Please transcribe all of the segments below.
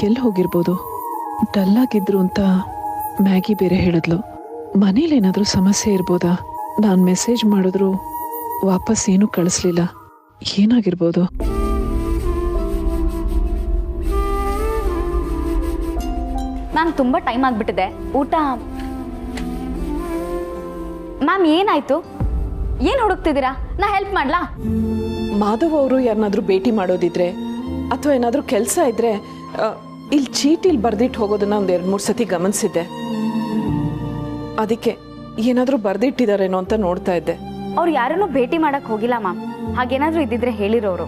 ಎಲ್ಲಿ ಹೋಗಿರ್ಬೋದು? ಡಲ್ ಆಗಿದ್ರು ಅಂತ ಮ್ಯಾಗಿ ಬೇರೆ ಹೇಳಿದ್ಲು. ಮನೇಲಿ ಏನಾದರೂ ಸಮಸ್ಯೆ ಇರ್ಬೋದಾ? ನಾನು ಮೆಸೇಜ್ ಮಾಡಿದ್ರು ವಾಪಸ್ ಏನೂ ಕಳಿಸ್ಲಿಲ್ಲ. ಏನಾಗಿರ್ಬೋದು? ಮ್ಯಾಮ್ ತುಂಬ ಟೈಮ್ ಆಗಿಬಿಟ್ಟಿದೆ, ಊಟ. ಮ್ಯಾಮ್ ಏನಾಯ್ತು? ಏನು ಹುಡುಕ್ತಿದ್ದೀರಾ? ನಾ ಹೆಲ್ಪ್ ಮಾಡ್ಲಾ? ಮಾಧವ್ ಅವರು ಯಾರನ್ನಾದ್ರೂ ಭೇಟಿ ಮಾಡೋದಿದ್ರೆ ಅಥವಾ ಏನಾದರೂ ಕೆಲಸ ಇದ್ರೆ ಇಲ್ಲಿ ಚೀಟಿಲಿ ಬರ್ದಿಟ್ಟು ಹೋಗೋದನ್ನ ಒಂದು 2-3 ಸತಿ ಗಮನಿಸಿದ್ದೆ. ಅದಕ್ಕೆ ಏನಾದರೂ ಬರ್ದಿಟ್ಟಿದಾರೇನೋ ಅಂತ ನೋಡ್ತಾ ಇದ್ದೆ. ಅವ್ರು ಯಾರನ್ನೂ ಭೇಟಿ ಮಾಡಕ್ ಹೋಗಿಲ್ಲ ಮ್ಯಾಮ್. ಹಾಗೇನಾದ್ರೂ ಇದ್ದಿದ್ರೆ ಹೇಳಿರೋರು.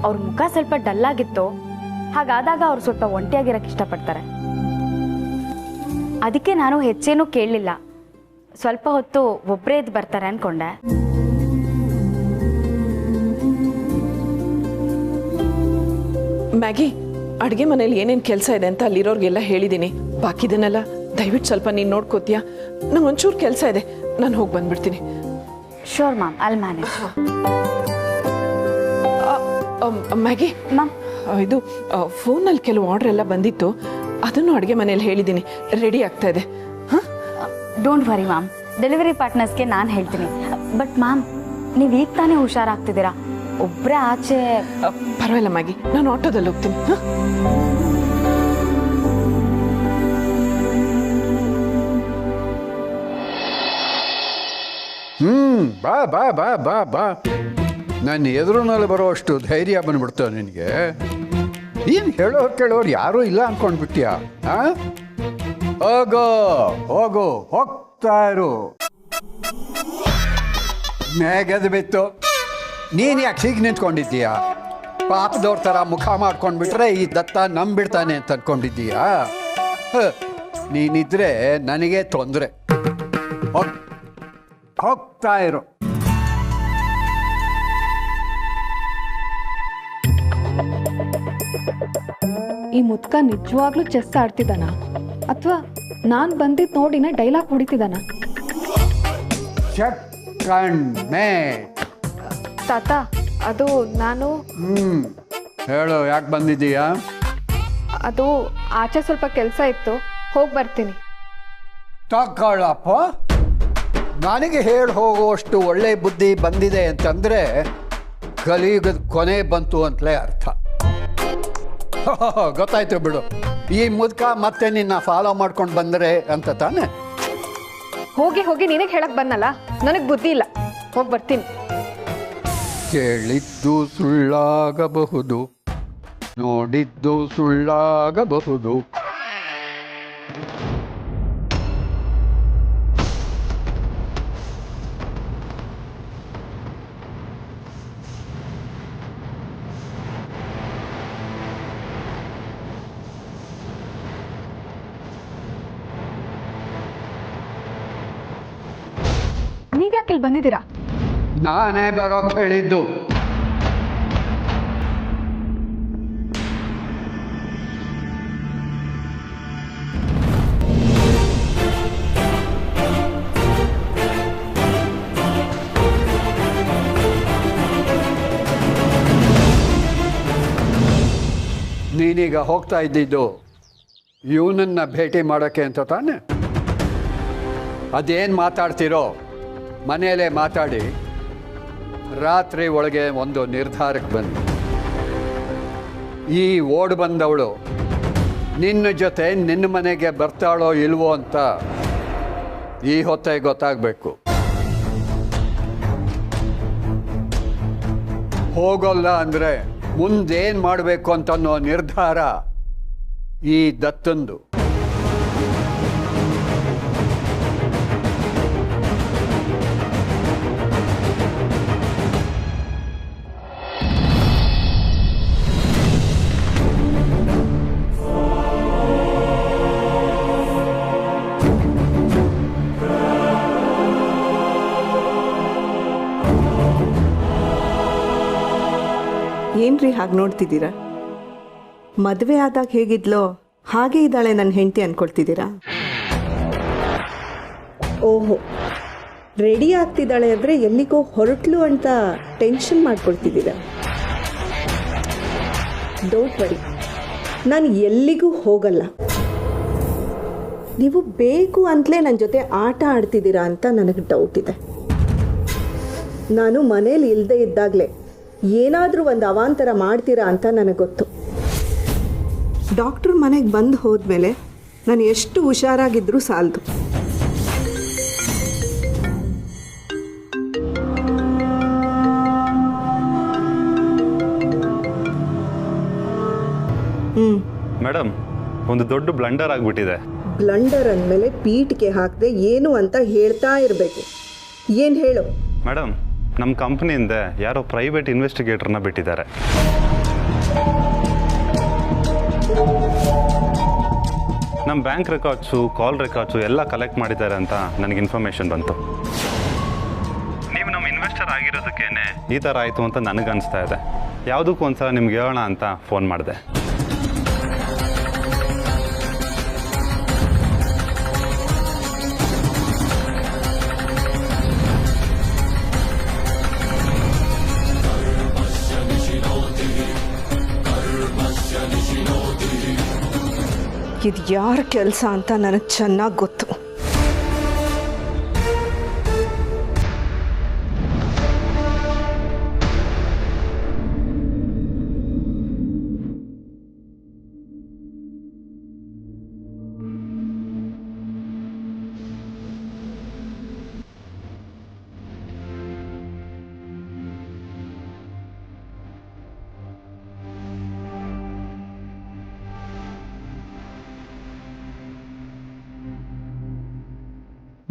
ಅವ್ರ ಮುಖ ಸ್ವಲ್ಪ ಡಲ್ ಆಗಿತ್ತು. ಹಾಗಾದಾಗ ಅವ್ರು ಸ್ವಲ್ಪ ಒಂಟಿಯಾಗಿರಕ್ಕೆ ಇಷ್ಟಪಡ್ತಾರೆ. ಅದಕ್ಕೆ ನಾನು ಹೆಚ್ಚೇನೂ ಕೇಳಲಿಲ್ಲ. ಸ್ವಲ್ಪ ಹೊತ್ತು ಒಬ್ಬರೇ ಇದ್ದು ಬರ್ತಾರೆ ಅನ್ಕೊಂಡೆ. ಮ್ಯಾಗಿ, ಅಡುಗೆ ಮನೇಲಿ ಏನೇನು ಕೆಲಸ ಇದೆ ಅಂತ ಅಲ್ಲಿರೋರಿಗೆಲ್ಲ ಹೇಳಿದ್ದೀನಿ. ಬಾಕಿದನ್ನೆಲ್ಲ ದಯವಿಟ್ಟು ಸ್ವಲ್ಪ ನೀನು ನೋಡ್ಕೋತೀಯಾ? ನಂಗೆ ಒಂಚೂರು ಕೆಲಸ ಇದೆ, ನಾನು ಹೋಗಿ ಬಂದ್ಬಿಡ್ತೀನಿ. Sure ma'am, I'll manage. Maggi ma'am, ಇದು ಫೋನಲ್ಲಿ ಕೆಲವು ಆರ್ಡರ್ ಎಲ್ಲ ಬಂದಿತ್ತು, ಅದನ್ನು ಅಡುಗೆ ಮನೇಲಿ ಹೇಳಿದ್ದೀನಿ, ರೆಡಿ ಆಗ್ತಾ ಇದೆ. ಹಾಂ, ಡೋಂಟ್ ವರಿ ಮ್ಯಾಮ್, ಡೆಲಿವರಿ ಪಾರ್ಟ್ನರ್ಸ್ಗೆ ನಾನು ಹೇಳ್ತೀನಿ. ಬಟ್ ಮ್ಯಾಮ್, ನೀವು ಈಗ ತಾನೇ ಹುಷಾರಾಗ್ತಿದ್ದೀರಾ. ಒಬ್ಬರೇ ಆಚೆ ಪರವಾಗಿಲ್ಲ ಮ್ಯಾಗಿ, ನಾನು ಆಟೋದಲ್ಲಿ ಹೋಗ್ತೀನಿ. ಬಾ ಬಾ ಬಾ ಬಾ ಬಾ. ನನ್ನ ಎದುರಿನಲ್ಲಿ ಬರೋಷ್ಟು ಧೈರ್ಯ ಬಂದ್ಬಿಡ್ತಾವ ನಿನಗೆ? ನೀನು ಕೇಳೋರು ಯಾರೂ ಇಲ್ಲ ಅಂದ್ಕೊಂಡ್ಬಿಟ್ಯಾ? ಹೋಗೋ ಹೋಗೋ, ಹೋಗ್ತಾ ಇರು. ಮೇಘದ ಬಿತ್ತು, ನೀನು ಯಾಕೆ ಹೀಗೆ ನಿಂತ್ಕೊಂಡಿದ್ದೀಯಾ? ಪಾಪದವ್ರ ಥರ ಮುಖ ಮಾಡ್ಕೊಂಡ್ಬಿಟ್ರೆ ಈ ದತ್ತ ನಂಬಿಡ್ತಾನೆ ಅಂತ ಅಂದ್ಕೊಂಡಿದ್ದೀಯಾ? ನೀನಿದ್ರೆ ನನಗೆ ತೊಂದರೆ. ಹೋಗ್ತಾ ಇರು. ಈ ಮುದ್ಕ ನಿಜವಾಗ್ಲೂ ಚೆಸ್ ಆಡ್ತಿದ್ದಾನ ಅಥವಾ ನಾನು ಬಂದಿದ್ದು ನೋಡಿನ ಡೈಲಾಗ್ ಹೊಡಿತಿದ್ದಾನ? ತಾತ, ಅದು ನಾನು ಹೇಳು, ಯಾಕೆ ಬಂದಿದ್ದೀಯಾ? ಅದು ಆಚೆ ಸ್ವಲ್ಪ ಕೆಲಸ ಇತ್ತು, ಹೋಗಿ ಬರ್ತೀನಿ. ತಗೊಳ್ಳಪ್ಪ, ನನಗೆ ಹೇಳಿ ಹೋಗುವಷ್ಟು ಒಳ್ಳೆ ಬುದ್ಧಿ ಬಂದಿದೆ ಅಂತಂದರೆ ಕಲಿಯುಗದ ಕೊನೆ ಬಂತು ಅಂತಲೇ ಅರ್ಥ. ಗೊತ್ತಾಯ್ತು ಬಿಡು. ಈ ಮುದ್ಕ ಮತ್ತೆ ನಿನ್ನ ಫಾಲೋ ಮಾಡ್ಕೊಂಡು ಬಂದರೆ ಅಂತ ತಾನೆ? ಹೋಗಿ ಹೋಗಿ ನಿನಗೆ ಹೇಳಕ್ ಬಂದಲ್ಲ, ನನಗೆ ಬುದ್ಧಿ ಇಲ್ಲ. ಹೋಗಿ ಬರ್ತೀನಿ. ಕೇಳಿದ್ದು ಸುಳ್ಳಾಗಬಹುದು, ನೋಡಿದ್ದು ಸುಳ್ಳಾಗಬಹುದು. ನೀವ್ಯಾಕೆ ಇಲ್ಲಿ ಬಂದಿದ್ದೀರಾ? ನಾನೇ ಬರೋಕ್ಕೆ ಹೇಳಿದ್ದು. ನೀನೀಗ ಹೋಗ್ತಾ ಇದ್ದಿದ್ದು ಇವನನ್ನ ಭೇಟಿ ಮಾಡೋಕ್ಕೆ ಅಂತ ತಾನೆ? ಅದೇನು ಮಾತಾಡ್ತಿರೋ ಮನೆಯಲ್ಲೇ ಮಾತಾಡಿ ರಾತ್ರಿ ಒಳಗೆ ಒಂದು ನಿರ್ಧಾರಕ್ಕೆ ಬನ್ನಿ. ಈ ಓಡ್ ಬಂದವಳು ನಿನ್ನ ಜೊತೆ ನಿನ್ನ ಮನೆಗೆ ಬರ್ತಾಳೋ ಇಲ್ವೋ ಅಂತ ಈ ಹೊತ್ತೇ ಗೊತ್ತಾಗಬೇಕು. ಹೋಗೋಲ್ಲ ಅಂದರೆ ಮುಂದೇನು ಮಾಡಬೇಕು ಅಂತನ್ನೋ ನಿರ್ಧಾರ ಈ ದತ್ತಂದು. ಏನ್ರಿ ಹಾಗೆ ನೋಡ್ತಿದ್ದೀರಾ? ಮದುವೆ ಆದಾಗ ಹೇಗಿದ್ಲೋ ಹಾಗೆ ಇದ್ದಾಳೆ ನನ್ನ ಹೆಂಡತಿ ಅಂದ್ಕೊಳ್ತಿದ್ದೀರಾ? ಓಹೋ, ರೆಡಿ ಆಗ್ತಿದ್ದಾಳೆ ಅಂದರೆ ಎಲ್ಲಿಗೋ ಹೊರಟ್ಲು ಅಂತ ಟೆನ್ಷನ್ ಮಾಡ್ಕೊಳ್ತಿದ್ದೀರಾ? ಡೋಂಟ್ ವರಿ, ನಾನು ಎಲ್ಲಿಗೂ ಹೋಗಲ್ಲ. ನೀವು ಬೇಕು ಅಂತಲೇ ನನ್ನ ಜೊತೆ ಆಟ ಆಡ್ತಿದ್ದೀರಾ ಅಂತ ನನಗೆ ಡೌಟ್ ಇದೆ. ನಾನು ಮನೇಲಿ ಇಲ್ಲದೆ ಇದ್ದಾಗಲೇ ಏನಾದರೂ ಒಂದು ಅವಾಂತರ ಮಾಡ್ತೀರಾ ಅಂತ ನನಗೆ ಗೊತ್ತು. ಡಾಕ್ಟ್ರ್ ಮನೆಗೆ ಬಂದು ಹೋದ್ಮೇಲೆ ನಾನು ಎಷ್ಟು ಹುಷಾರಾಗಿದ್ದರೂ ಸಾಲದು. ಮೇಡಮ್, ಒಂದು ದೊಡ್ಡ ಬ್ಲಂಡರ್ ಆಗಿಬಿಟ್ಟಿದೆ. ಬ್ಲಂಡರ್ ಅಂದಮೇಲೆ ಪೀಠಿಗೆ ಹಾಕದೆ ಏನು ಅಂತ ಹೇಳ್ತಾ ಇರಬೇಕು. ಏನು ಹೇಳು? ಮೇಡಮ್, ನಮ್ಮ ಕಂಪ್ನಿಯಿಂದ ಯಾರೋ ಪ್ರೈವೇಟ್ ಇನ್ವೆಸ್ಟಿಗೇಟರ್ನ ಬಿಟ್ಟಿದ್ದಾರೆ. ನಮ್ಮ ಬ್ಯಾಂಕ್ ರೆಕಾರ್ಡ್ಸು, ಕಾಲ್ ರೆಕಾರ್ಡ್ಸು ಎಲ್ಲ ಕಲೆಕ್ಟ್ ಮಾಡಿದ್ದಾರೆ ಅಂತ ನನಗೆ ಇನ್ಫಾರ್ಮೇಷನ್ ಬಂತು. ನೀವು ನಮ್ಮ ಇನ್ವೆಸ್ಟರ್ ಆಗಿರೋದಕ್ಕೇನೆ ಈ ಥರ ಆಯಿತು ಅಂತ ನನಗನ್ನಿಸ್ತಾ ಇದೆ. ಯಾವುದಕ್ಕೂ ಒಂದ್ಸಲ ನಿಮ್ಗೆ ಹೇಳೋಣ ಅಂತ ಫೋನ್ ಮಾಡಿದೆ. ಇದು ಯಾರ ಕೆಲಸ ಅಂತ ನನಗೆ ಚೆನ್ನಾಗಿ ಗೊತ್ತು.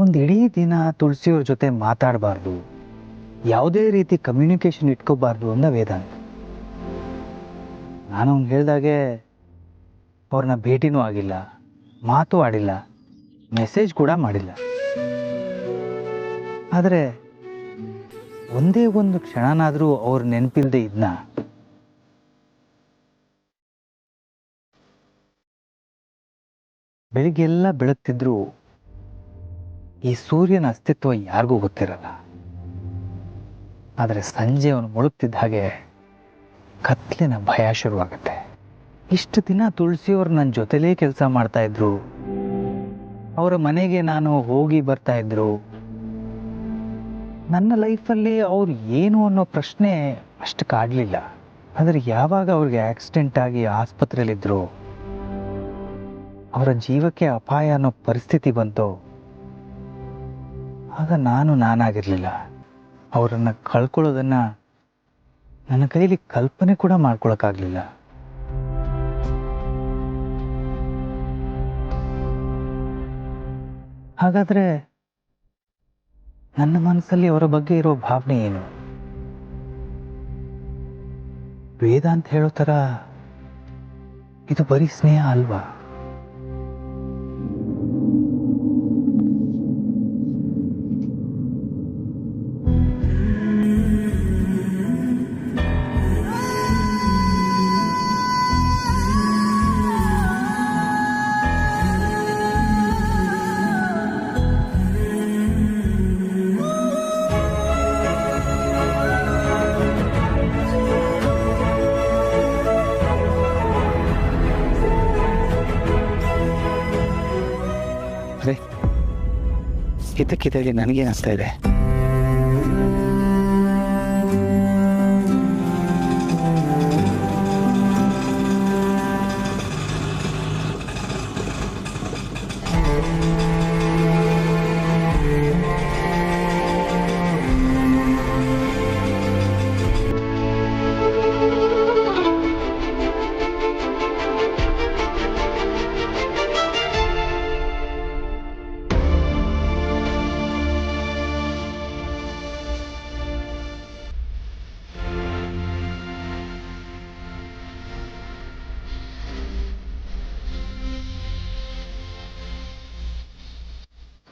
ಒಂದು ಇಡೀ ದಿನ ತುಳಸಿಯವ್ರ ಜೊತೆ ಮಾತಾಡಬಾರ್ದು, ಯಾವುದೇ ರೀತಿ ಕಮ್ಯುನಿಕೇಷನ್ ಇಟ್ಕೋಬಾರ್ದು ಅಂದ ವೇದಾಂತ. ನಾನು ಅವ್ನು ಹೇಳ್ದಾಗೆ ಅವ್ರನ್ನ ಭೇಟಿನೂ ಆಗಿಲ್ಲ, ಮಾತು ಆಡಿಲ್ಲ, ಮೆಸೇಜ್ ಕೂಡ ಮಾಡಿಲ್ಲ. ಆದರೆ ಒಂದೇ ಒಂದು ಕ್ಷಣನಾದರೂ ಅವ್ರ ನೆನಪಿಲ್ಲದೆ ಇದನ್ನ ಬೆಳಿಗ್ಗೆಲ್ಲ ಬೆಳಗ್ತಿದ್ರು ಈ ಸೂರ್ಯನ ಅಸ್ತಿತ್ವ ಯಾರಿಗೂ ಗೊತ್ತಿರಲ್ಲ. ಆದರೆ ಸಂಜೆ ಅವನು ಮುಳುಗ್ತಿದ್ದ ಹಾಗೆ ಕತ್ಲಿನ ಭಯ ಶುರುವಾಗುತ್ತೆ. ಇಷ್ಟು ದಿನ ತುಳಸಿಯವ್ರು ನನ್ನ ಜೊತೆಲೇ ಕೆಲಸ ಮಾಡ್ತಾ ಇದ್ರು, ಅವರ ಮನೆಗೆ ನಾನು ಹೋಗಿ ಬರ್ತಾ ಇದ್ರು. ನನ್ನ ಲೈಫಲ್ಲಿ ಅವ್ರು ಏನು ಅನ್ನೋ ಪ್ರಶ್ನೆ ಅಷ್ಟು ಕಾಡಲಿಲ್ಲ. ಆದರೆ ಯಾವಾಗ ಅವ್ರಿಗೆ ಆಕ್ಸಿಡೆಂಟ್ ಆಗಿ ಆಸ್ಪತ್ರೆಯಲ್ಲಿದ್ದರು, ಅವರ ಜೀವಕ್ಕೆ ಅಪಾಯ ಅನ್ನೋ ಪರಿಸ್ಥಿತಿ ಬಂತು, ಆಗ ನಾನಾಗಿರಲಿಲ್ಲ. ಅವರನ್ನು ಕಳ್ಕೊಳ್ಳೋದನ್ನು ನನ್ನ ಕೈಲಿ ಕಲ್ಪನೆ ಕೂಡ ಮಾಡ್ಕೊಳಕ್ಕಾಗಲಿಲ್ಲ. ಹಾಗಾದರೆ ನನ್ನ ಮನಸ್ಸಲ್ಲಿ ಅವರ ಬಗ್ಗೆ ಇರೋ ಭಾವನೆ ಏನು? ವೇದಾಂತ ಹೇಳೋ ಥರ ಇದು ಬರೀ ಸ್ನೇಹ ಅಲ್ವಾ? ಅದೇ ಕಿತ್ತಕ್ಕಿದ್ದಾಗೆ ನನಗೇನಿಸ್ತಾ ಇದೆ,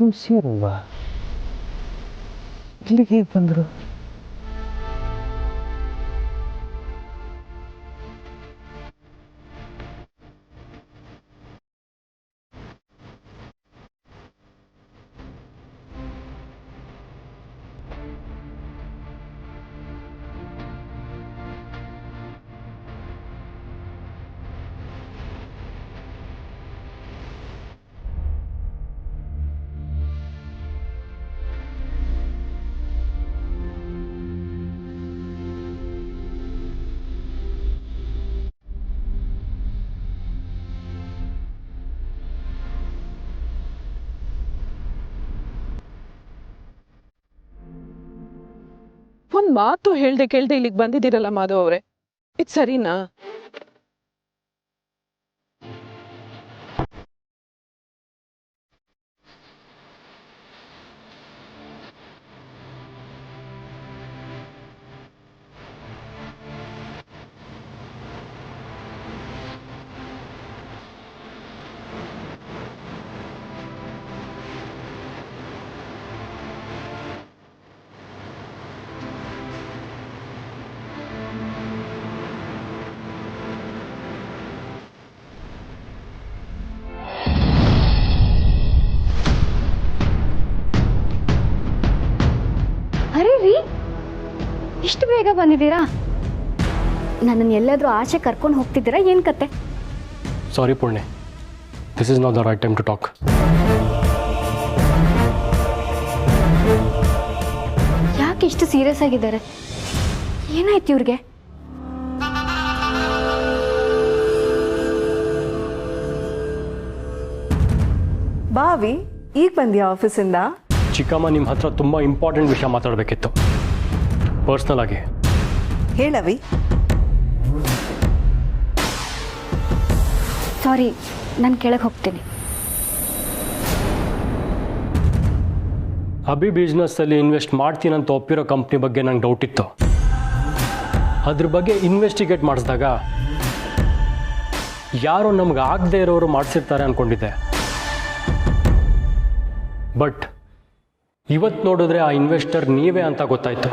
ತುಳಸಿಯಲ್ವಾ ಇಲ್ಲಿಗೆ ಹೇಗೆ ಬಂದರು? ಒಂದ್ ಮಾತು ಹೇಳ್ದೆ ಕೇಳ್ದೆ ಇಲ್ಲಿಗೆ ಬಂದಿದ್ದೀರಲ್ಲ ಮಾಧವ್ ಅವರೇ, ಇದು ಸರಿನಾ? ಅರೆ ರೀ, ಇಷ್ಟು ಬೇಗ ಬಂದಿದ್ದೀರಾ? ನನ್ನನ್ನು ಎಲ್ಲಾದರೂ ಆಚೆ ಕರ್ಕೊಂಡು ಹೋಗ್ತಿದ್ದೀರಾ ಏನು ಕತೆ? Sorry, Purne. This is not the right time to talk. ಯಾಕೆ ಇಷ್ಟು ಸೀರಿಯಸ್ ಆಗಿದ್ದಾರೆ? ಏನಾಯ್ತು ಇವ್ರಿಗೆ? ಬಾವಿ ಈಗ ಬಂದ್ಯಾ ಆಫೀಸಿಂದ? ಚಿಕ್ಕಮ್ಮ ನಿಮ್ಮ ಹತ್ರ ತುಂಬ ಇಂಪಾರ್ಟೆಂಟ್ ವಿಷಯ ಮಾತಾಡಬೇಕಿತ್ತು, ಪರ್ಸ್ನಲ್ ಆಗಿ. ಹೇಳವಿ. ಸಾರಿ, ನಾನು ಕೆಳಗೆ ಹೋಗ್ತೀನಿ. ಅಭಿ ಬಿಸ್ನೆಸ್ಸಲ್ಲಿ ಇನ್ವೆಸ್ಟ್ ಮಾಡ್ತೀನಂತ ಒಪ್ಪಿರೋ ಕಂಪ್ನಿ ಬಗ್ಗೆ ನಂಗೆ ಡೌಟ್ ಇತ್ತು. ಅದ್ರ ಬಗ್ಗೆ ಇನ್ವೆಸ್ಟಿಗೇಟ್ ಮಾಡಿಸಿದಾಗ ಯಾರೋ ನಮ್ಗೆ ಆಗದೆ ಇರೋರು ಮಾಡಿಸಿರ್ತಾರೆ ಅಂದ್ಕೊಂಡಿದ್ದೆ. ಬಟ್ ಇವತ್ತು ನೋಡಿದ್ರೆ ಆ ಇನ್ವೆಸ್ಟರ್ ನೀವೇ ಅಂತ ಗೊತ್ತಾಯ್ತು.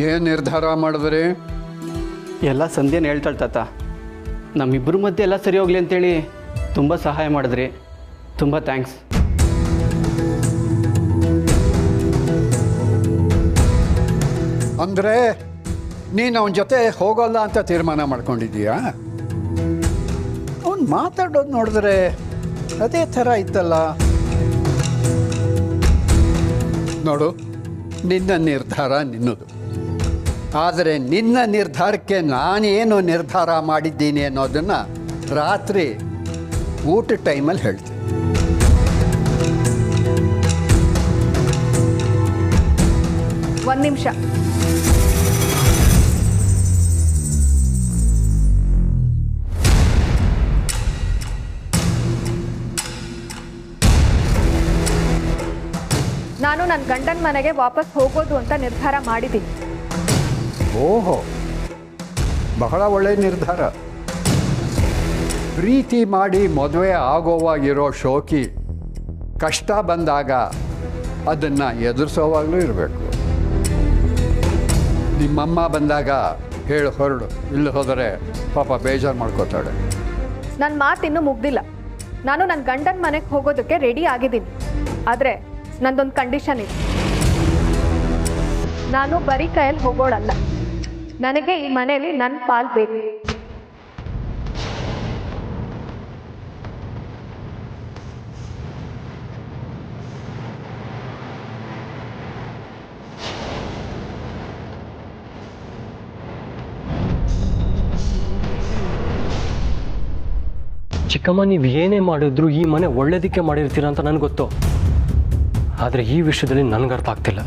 ಏನು ನಿರ್ಧಾರ ಮಾಡಿದ್ರಿ? ಎಲ್ಲ ಸಂಧ್ಯನ ಹೇಳ್ತಾಳೆ ತಾತ. ನಮ್ಮಿಬ್ಬರ ಮಧ್ಯೆ ಎಲ್ಲ ಸರಿ ಹೋಗ್ಲಿ ಅಂತೇಳಿ ತುಂಬ ಸಹಾಯ ಮಾಡಿದ್ರಿ. ತುಂಬ ಥ್ಯಾಂಕ್ಸ್. ಅಂದರೆ ನೀನು ಅವನ ಜೊತೆ ಹೋಗೋಲ್ಲ ಅಂತ ತೀರ್ಮಾನ ಮಾಡ್ಕೊಂಡಿದ್ದೀಯಾ? ಅವನು ಮಾತಾಡೋದು ನೋಡಿದ್ರೆ ಅದೇ ಥರ ಇತ್ತಲ್ಲ. ನೋಡು, ನಿನ್ನ ನಿರ್ಧಾರ ನಿನ್ನದು. ಆದರೆ ನಿನ್ನ ನಿರ್ಧಾರಕ್ಕೆ ನಾನೇನು ನಿರ್ಧಾರ ಮಾಡಿದ್ದೀನಿ ಅನ್ನೋದನ್ನು ರಾತ್ರಿ ಊಟ ಟೈಮಲ್ಲಿ ಹೇಳ್ತೀನಿ. ಒಂದು ನಿಮಿಷ. ನಾನು ನನ್ನ ಗಂಡನ ಮನೆಗೆ ವಾಪಸ್ ಹೋಗೋದು ಅಂತ ನಿರ್ಧಾರ ಮಾಡಿದ್ದೀನಿ. ಓಹೋ, ಬಹಳ ಒಳ್ಳೆಯ ನಿರ್ಧಾರ. ಪ್ರೀತಿ ಮಾಡಿ ಮದುವೆ ಆಗೋವಾಗಿರೋ ಶೋಕಿ ಕಷ್ಟ ಬಂದಾಗ ಅದನ್ನು ಎದುರಿಸೋವಾಗಲೂ ಇರಬೇಕು. ನಿಮ್ಮಮ್ಮ ಬಂದಾಗ ಹೇಳು ಹೊರಡು, ಇಲ್ಲಿ ಹೋದರೆ ಪಾಪ ಬೇಜಾರು ಮಾಡ್ಕೋತಾಳೆ. ನನ್ನ ಮಾತು ಇನ್ನೂ ಮುಗ್ದಿಲ್ಲ. ನಾನು ನನ್ನ ಗಂಡನ ಮನೆಗೆ ಹೋಗೋದಕ್ಕೆ ರೆಡಿ ಆಗಿದ್ದೀನಿ. ಆದರೆ ನಂದೊಂದು ಕಂಡೀಷನ್ ಇದೆ. ನಾನು ಬರೀ ಕೈಯಲ್ಲಿ ಹೋಗೋಳಲ್ಲ. ನನಗೆ ಈ ಮನೆಯಲ್ಲಿ ನನ್ನ ಪಾಲ್ ಬೇಕು. ಚಿಕ್ಕಮ್ಮ, ನೀವು ಏನೇ ಮಾಡಿದ್ರು ಈ ಮನೆ ಒಳ್ಳೇದಕ್ಕೆ ಮಾಡಿರ್ತೀರ ಅಂತ ನನಗೆ ಗೊತ್ತು. ಆದರೆ ಈ ವಿಷಯದಲ್ಲಿ ನನಗೆ ಅರ್ಥ ಆಗ್ತಿಲ್ಲ.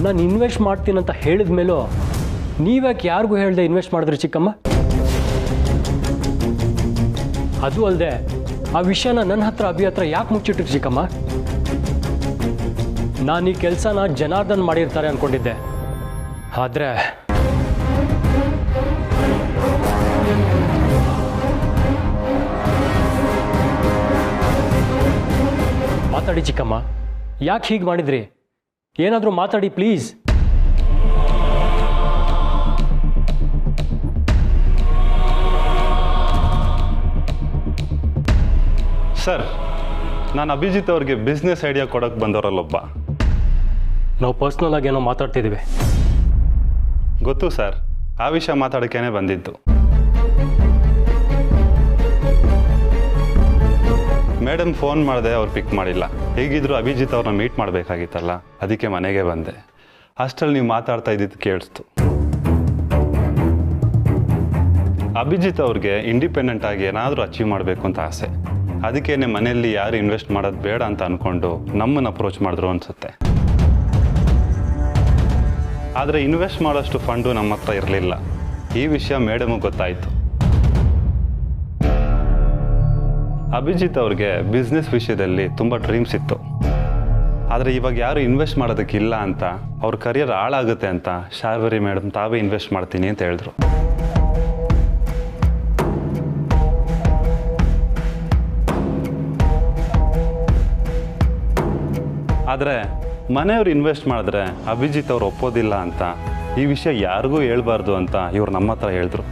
ನಾನು ಇನ್ವೆಸ್ಟ್ ಮಾಡ್ತೀನಂತ ಹೇಳಿದ ಮೇಲೂ ನೀವ್ಯಾಕೆ ಯಾರಿಗೂ ಹೇಳ್ದೆ ಇನ್ವೆಸ್ಟ್ ಮಾಡಿದ್ರಿ ಚಿಕ್ಕಮ್ಮ? ಅದು ಅಲ್ಲದೆ ಆ ವಿಷಯನ ನನ್ನ ಹತ್ರ ಅಭಿ ಹತ್ರ ಯಾಕೆ ಮುಚ್ಚಿಟ್ರಿ ಚಿಕ್ಕಮ್ಮ? ನಾನು ಈ ಕೆಲಸನ ಜನಾರ್ದನ್ ಮಾಡಿರ್ತಾರೆ ಅಂದ್ಕೊಂಡಿದ್ದೆ. ಆದರೆ ಮಾತಾಡಿ ಚಿಕ್ಕಮ್ಮ, ಯಾಕೆ ಹೀಗೆ ಮಾಡಿದ್ರಿ? ಏನಾದರೂ ಮಾತಾಡಿ ಪ್ಲೀಸ್. ಸರ್, ನಾನು ಅಭಿಜಿತ್ ಅವ್ರಿಗೆ ಬಿಸ್ನೆಸ್ ಐಡಿಯಾ ಕೊಡೋಕ್ಕೆ ಬಂದವರಲ್ಲೊಬ್ಬ. ನಾವು ಪರ್ಸ್ನಲ್ ಆಗಿ ಏನೋ ಮಾತಾಡ್ತಿದ್ದೀವಿ. ಗೊತ್ತು ಸರ್, ಆ ವಿಷಯ ಮಾತಾಡೋಕ್ಕೇನೆ ಬಂದಿದ್ದು. ಮೇಡಮ್ ಫೋನ್ ಮಾಡಿದೆ, ಅವ್ರು ಪಿಕ್ ಮಾಡಿಲ್ಲ. ಹೇಗಿದ್ರು ಅಭಿಜಿತ್ ಅವ್ರನ್ನ ಮೀಟ್ ಮಾಡಬೇಕಾಗಿತ್ತಲ್ಲ, ಅದಕ್ಕೆ ಮನೆಗೆ ಬಂದೆ. ಅಷ್ಟರಲ್ಲಿ ನೀವು ಮಾತಾಡ್ತಾ ಇದ್ದಿದ್ದು ಕೇಳಿಸ್ತು. ಅಭಿಜಿತ್ ಅವ್ರಿಗೆ ಇಂಡಿಪೆಂಡೆಂಟ್ ಆಗಿ ಏನಾದರೂ ಅಚೀವ್ ಮಾಡಬೇಕು ಅಂತ ಆಸೆ. ಅದಕ್ಕೇನೆ ಮನೆಯಲ್ಲಿ ಯಾರು ಇನ್ವೆಸ್ಟ್ ಮಾಡೋದು ಬೇಡ ಅಂತ ಅಂದ್ಕೊಂಡು ನಮ್ಮನ್ನು ಅಪ್ರೋಚ್ ಮಾಡಿದ್ರು ಅನಿಸುತ್ತೆ. ಆದರೆ ಇನ್ವೆಸ್ಟ್ ಮಾಡೋಷ್ಟು ಫಂಡು ನಮ್ಮ ಹತ್ರ ಇರಲಿಲ್ಲ. ಈ ವಿಷಯ ಮೇಡಮ್ಗೆ ಗೊತ್ತಾಯಿತು. ಅಭಿಜಿತ್ ಅವ್ರಿಗೆ ಬಿಸ್ನೆಸ್ ವಿಷಯದಲ್ಲಿ ತುಂಬ ಡ್ರೀಮ್ಸ್ ಇತ್ತು. ಆದರೆ ಇವಾಗ ಯಾರು ಇನ್ವೆಸ್ಟ್ ಮಾಡೋದಕ್ಕಿಲ್ಲ ಅಂತ, ಅವ್ರ ಕರಿಯರ್ ಹಾಳಾಗುತ್ತೆ ಅಂತ ಶಾರ್ವರಿ ಮೇಡಮ್ ತಾವೇ ಇನ್ವೆಸ್ಟ್ ಮಾಡ್ತೀನಿ ಅಂತ ಹೇಳಿದ್ರು. ಆದರೆ ಮನೆಯವ್ರು ಇನ್ವೆಸ್ಟ್ ಮಾಡಿದ್ರೆ ಅಭಿಜಿತ್ ಅವ್ರು ಒಪ್ಪೋದಿಲ್ಲ ಅಂತ, ಈ ವಿಷಯ ಯಾರಿಗೂ ಹೇಳ್ಬಾರ್ದು ಅಂತ ಇವ್ರು ನಮ್ಮ ಹತ್ರ ಹೇಳಿದ್ರು.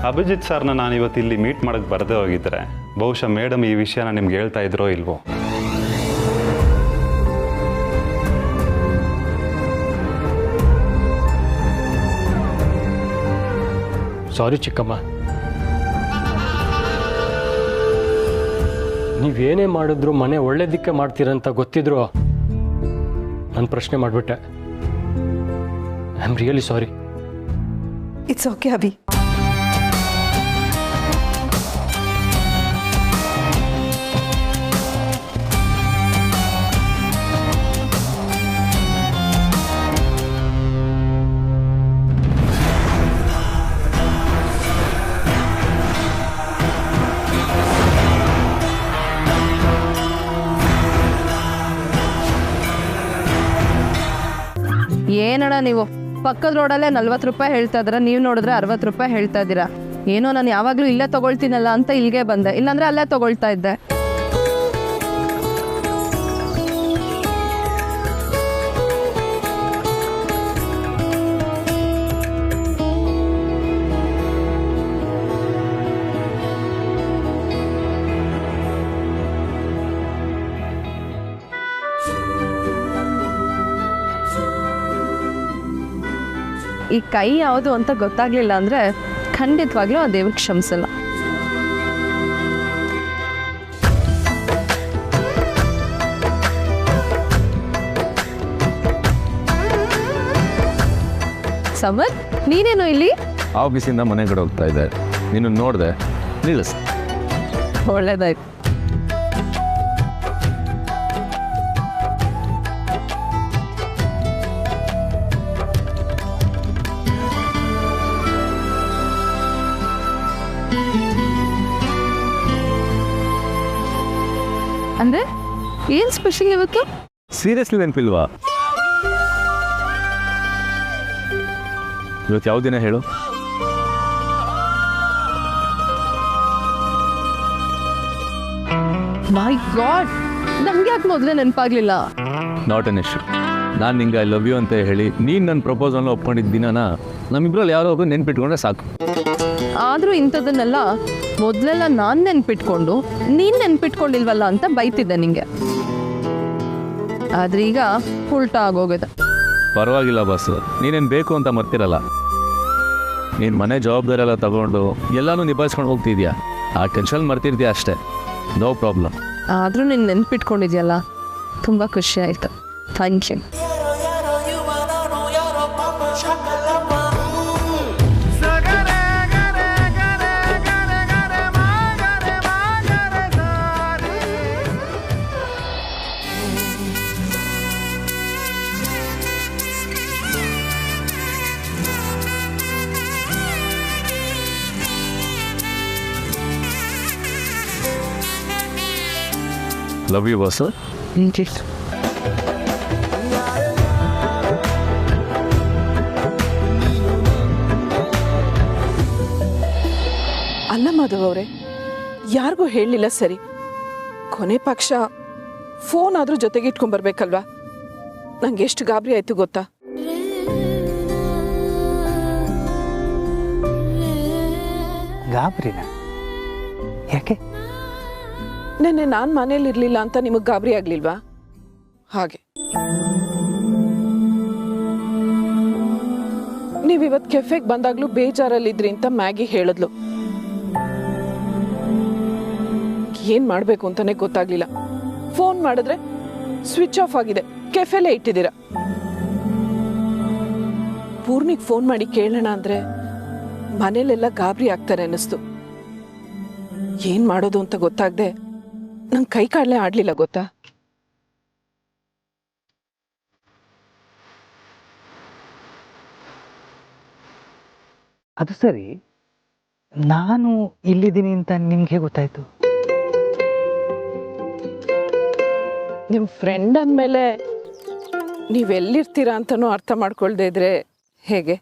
ಅಭಿಜಿತ್ ಸರ್ನ ನಾನು ಇವತ್ತು ಇಲ್ಲಿ ಮೀಟ್ ಮಾಡೋಕ್ಕೆ ಬರದೇ ಹೋಗಿದ್ರೆ ಬಹುಶಃ ಮೇಡಮ್ ಈ ವಿಷಯನ ನಿಮ್ಗೆ ಹೇಳ್ತಾ ಇದ್ರೋ ಇಲ್ವೋ. ಸಾರಿ ಚಿಕ್ಕಮ್ಮ, ನೀವೇನೇ ಮಾಡಿದ್ರು ಮನೆ ಒಳ್ಳೇದಕ್ಕೆ ಮಾಡ್ತೀರಂತ ಗೊತ್ತಿದ್ರು ನಾನು ಪ್ರಶ್ನೆ ಮಾಡಿಬಿಟ್ಟೆ. I am really sorry. It's okay Abhi. ಏನಣ್ಣ ನೀವು ಪಕ್ಕದ ರೋಡಲ್ಲೇ 40 ರೂಪಾಯಿ ಹೇಳ್ತಾ ಇದ್ದೀರಾ, ನೀವು ನೋಡಿದ್ರೆ 60 ರೂಪಾಯಿ ಹೇಳ್ತಾ ಇದ್ದೀರಾ. ಏನೋ ನಾನು ಯಾವಾಗಲೂ ಇಲ್ಲೇ ತಗೊಳ್ತೀನಲ್ಲ ಅಂತ ಇಲ್ಲಿಗೆ ಬಂದೆ, ಇಲ್ಲಾಂದ್ರೆ ಅಲ್ಲೇ ತಗೊಳ್ತಾ ಇದ್ದೆ. ಈ ಕೈ ಯಾವುದು ಅಂತ ಗೊತ್ತಾಗ್ಲಿಲ್ಲ ಅಂದ್ರೆ ಖಂಡಿತವಾಗ್ಲೂ ಆ ದೇವ್ರಿಗೆ ಕ್ಷಮಿಸಲ್ಲ. ಸಮರ್, ನೀನೇನು ಇಲ್ಲಿ? ಆಫೀಸಿಂದ ಮನೆ ಕಡೆ ಹೋಗ್ತಾ ಇದ್ದೆ, ನೀನು ನೋಡಿದೆ, ನಿಲ್ಲಿಸ್. ಒಳ್ಳೇದಾಯ್ತು. ಅಂದ್ರೆ ಏನ್ ಸ್ಪೆಷಲ್ ಇವತ್ತು? ಸೀರಿಯಸ್ಲಿ ನೆನಪಿಲ್ವಾ? ಇವತ್ತು ಯಾವ ದಿನ ಹೇಳು? ಮೈ ಗಾಡ್, ನಮ್ಗೆ ಯಾಕೆ ಮೊದಲೇ ನೆನಪಾಗ್ಲಿಲ್ಲ? Not an issue. ನಾನು ನಿಂಗೆ ಐ ಲವ್ ಯು ಅಂತ ಹೇಳಿ ನೀನು ನನ್ನ ಪ್ರಪೋಸಲ್ನ ಒಪ್ಕೊಂಡಿದ್ದ ದಿನನ ನಮ್ಮಿಬ್ರಲ್ಲಿ ಯಾರೋ ಒಬ್ಬರು ನೆನ್ಪಿಟ್ಕೊಂಡ್ರೆ ಸಾಕು. ಆದರೂ ಇಂಥದನ್ನೆಲ್ಲ ಮೊದಲೆಲ್ಲ ನಾನು ನೆನ್ಪಿಟ್ಕೊಂಡು ನೀನು ನೆನ್ಪಿಟ್ಕೊಂಡಿಲ್ವಲ್ಲ ಅಂತ ಬೈತಿದ್ದೆ ನಿಂಗೆ. ಆದ್ರೆ ಈಗ ಉಲ್ಟಾ ಆಗೋಗಿದೆ. ಪರವಾಗಿಲ್ಲ ಬಾಸ್, ನೀನೇನು ಬೇಕು ಅಂತ ಮರ್ತಿರಲ್ಲ. ನೀನು ಮನೆ ಜವಾಬ್ದಾರಿ ಎಲ್ಲ ತಗೊಂಡು ಎಲ್ಲನೂ ನಿಭಾಯಿಸ್ಕೊಂಡು ಹೋಗ್ತಿದ್ಯಾ, ಆ ಟೆನ್ಷನ್ ಮರ್ತಿರ್ತೀಯ ಅಷ್ಟೇ. No problem. ಆದರೂ ನೀನು ನೆನ್ಪಿಟ್ಕೊಂಡಿದ್ಯಲ್ಲ, ತುಂಬ ಖುಷಿ ಆಯಿತು. Thank you. Love you boss. ಅಲ್ಲ ಮಾಧವ್ ಅವರೇ, ಯಾರಿಗೂ ಹೇಳಲಿಲ್ಲ ಸರಿ, ಕೊನೆ ಪಕ್ಷ ಫೋನ್ ಆದ್ರೂ ಜೊತೆಗೆ ಇಟ್ಕೊಂಡ್ಬರ್ಬೇಕಲ್ವಾ? ನಂಗೆ ಎಷ್ಟು ಗಾಬರಿ ಆಯ್ತು ಗೊತ್ತಾ? ಗಾಬರಿನ ಯಾಕೆ? ನೆನ್ನೆ ನಾನು ಮನೇಲಿ ಇರ್ಲಿಲ್ಲ ಅಂತ ನಿಮಗೆ ಗಾಬರಿ ಆಗ್ಲಿಲ್ವಾ? ಹಾಗೆ ನೀವಿವತ್ತು ಕೆಫೆಗೆ ಬಂದಾಗ್ಲೂ ಬೇಜಾರಲ್ಲಿದ್ರಿ ಅಂತ ಮ್ಯಾಗಿ ಹೇಳಿದ್ಲು. ಏನು ಮಾಡಬೇಕು ಅಂತಾನೆ ಗೊತ್ತಾಗ್ಲಿಲ್ಲ. ಫೋನ್ ಮಾಡಿದ್ರೆ ಸ್ವಿಚ್ ಆಫ್ ಆಗಿದೆ, ಕೆಫೆಲೇ ಇಟ್ಟಿದ್ದೀರಾ. ಪೂರ್ಣಿಗೆ ಫೋನ್ ಮಾಡಿ ಕೇಳೋಣ ಅಂದ್ರೆ ಮನೇಲೆಲ್ಲ ಗಾಬರಿ ಆಗ್ತಾರೆ ಅನ್ನಿಸ್ತು. ಏನ್ ಮಾಡೋದು ಅಂತ ಗೊತ್ತಾಗ್ದೆ ನಂಗೆ ಕೈ ಕಾಲೇ ಆಡ್ಲಿಲ್ಲ ಗೊತ್ತಾ. ಅದು ಸರಿ, ನಾನು ಇಲ್ಲಿದ್ದೀನಿ ಅಂತ ನಿಮ್ಗೆ ಗೊತ್ತಾಯ್ತು? ನಿಮ್ಮ ಫ್ರೆಂಡ್ ಅಂದಮೇಲೆ ನೀವೆಲ್ಲಿರ್ತೀರಾ ಅಂತನೂ ಅರ್ಥ ಮಾಡ್ಕೊಳ್ದೇ ಇದ್ರೆ ಹೇಗೆ?